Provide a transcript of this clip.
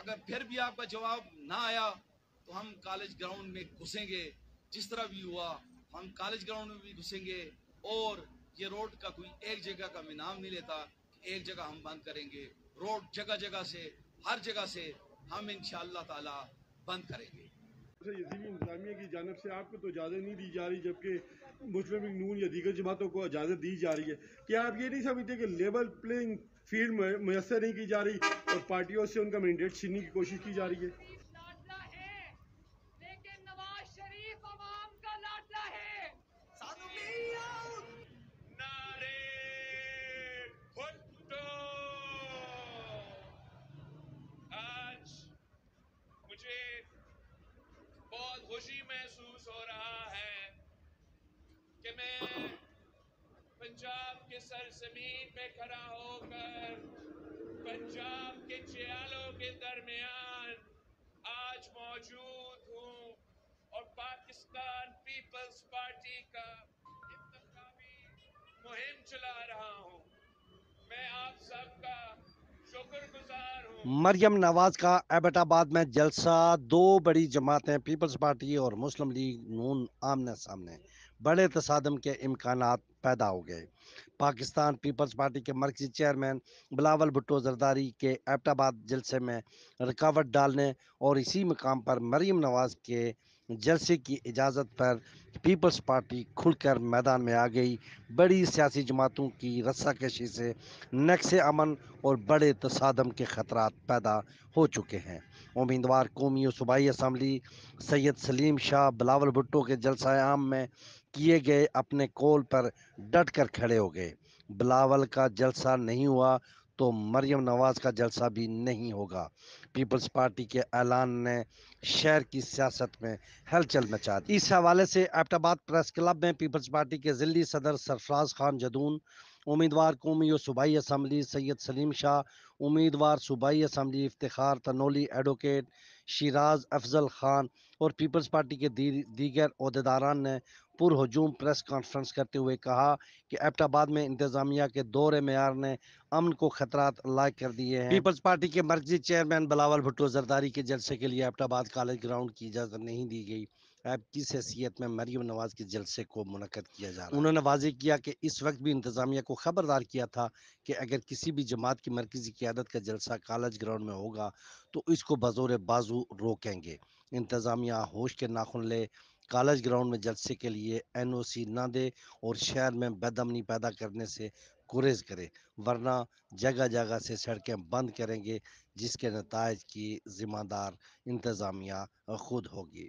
اگر پھر بھی آپ کا جواب نہ آیا تو ہم کالج گراؤنڈ میں گھسیں گے، جس طرح بھی ہوا ہم کالج گراؤنڈ میں بھی گھسیں گے، اور یہ روڈ کا کوئی ایک جگہ کا میں نام نہیں لیتا کہ ایک جگہ ہم بند کریں گے، روڈ جگہ جگہ سے ہر جگہ سے ہم انشاءاللہ تعالی بند کریں گے۔ یزیدی انتظامیہ کی جانب سے آپ کو تو اجازت نہیں دی جا رہی، جبکہ مسلم لیگ نون یا دیگر جماعتوں کو اجازت دی جا رہی ہے، کیا آپ یہ نہیں سمجھتے کہ لیول پلینگ فیلڈ میسر نہیں کی جا رہی اور پارٹیوں سے ان کا مینڈیٹ چھیننے کی کوشش کی جا رہی ہے؟ لیکن نواز شریف عوام کا لاڈلا ہے۔ نعرے بھٹو! آج مجھے بہت خوشی محسوس ہو رہا ہے کہ میں پنجاب کے سرزمین پہ کھڑا ہو کر پنجاب کے چیالوں کے درمیان آج موجود ہوں اور پاکستان پیپلز پارٹی کا انتخابی مہم چلا رہا ہوں۔ میں آپ سب کا شکر گزار ہوں۔ مریم نواز کا ایبٹ آباد میں جلسہ، دو بڑی جماعتیں پیپلز پارٹی اور مسلم لیگ نون آمنے سامنے، بڑے تصادم کے امکانات پیدا ہو گئے۔ پاکستان پیپلز پارٹی کے مرکزی چیئرمین بلاول بھٹو زرداری کے ایبٹ آباد جلسے میں رکاوٹ ڈالنے اور اسی مقام پر مریم نواز کے جلسے کی اجازت پر پیپلز پارٹی کھل کر میدان میں آ گئی۔ بڑی سیاسی جماعتوں کی رسہ کشی سے نقص امن اور بڑے تصادم کے خطرات پیدا ہو چکے ہیں۔ امیدوار قومی و صوبائی اسمبلی سید سلیم شاہ بلاول بھٹو کے جلسہ عام میں کیے گئے اپنے قول پر ڈٹ کر کھڑے ہو گئے۔ بلاول کا جلسہ نہیں ہوا تو مریم نواز کا جلسہ بھی نہیں ہوگا۔ پیپلز پارٹی کے اعلان نے شہر کی سیاست میں ہلچل مچا دی۔ اس حوالے سے ایبٹ آباد پریس کلب میں پیپلز پارٹی کے ضلعی صدر سرفراز خان جدون، امیدوار قومی و صوبائی اسمبلی سید سلیم شاہ، امیدوار صوبائی اسمبلی افتخار تنولی ایڈوکیٹ شیراز افضل خان اور پیپلز پارٹی کے دیگر عہدیداران نے پرہجوم پریس کانفرنس کرتے ہوئے کہا کہ ایبٹ آباد میں انتظامیہ کے دور معیار نے امن کو خطرات لاحق کر دیے ہیں۔ پیپلز پارٹی کے مرکزی چیئرمین بلاول بھٹو زرداری کے جلسے کے لیے ایبٹ آباد کالج گراؤنڈ کی اجازت نہیں دی گئی۔ ایب کس حیثیت میں مریم نواز کے جلسے کو منعقد کیا جا رہا ہے؟ انہوں نے واضح کیا کہ اس وقت بھی انتظامیہ کو خبردار کیا تھا کہ اگر کسی بھی جماعت کی مرکزی قیادت کا جلسہ کالج گراؤنڈ میں ہوگا تو اس کو بزور بازو روکیں گے۔ انتظامیہ ہوش کے ناخن لے، کالج گراؤنڈ میں جلسے کے لیے NOC نہ دے اور شہر میں بد امنی پیدا کرنے سے گریز کرے، ورنہ جگہ جگہ سے سڑکیں بند کریں گے، جس کے نتائج کی ذمہ دار انتظامیہ خود ہوگی۔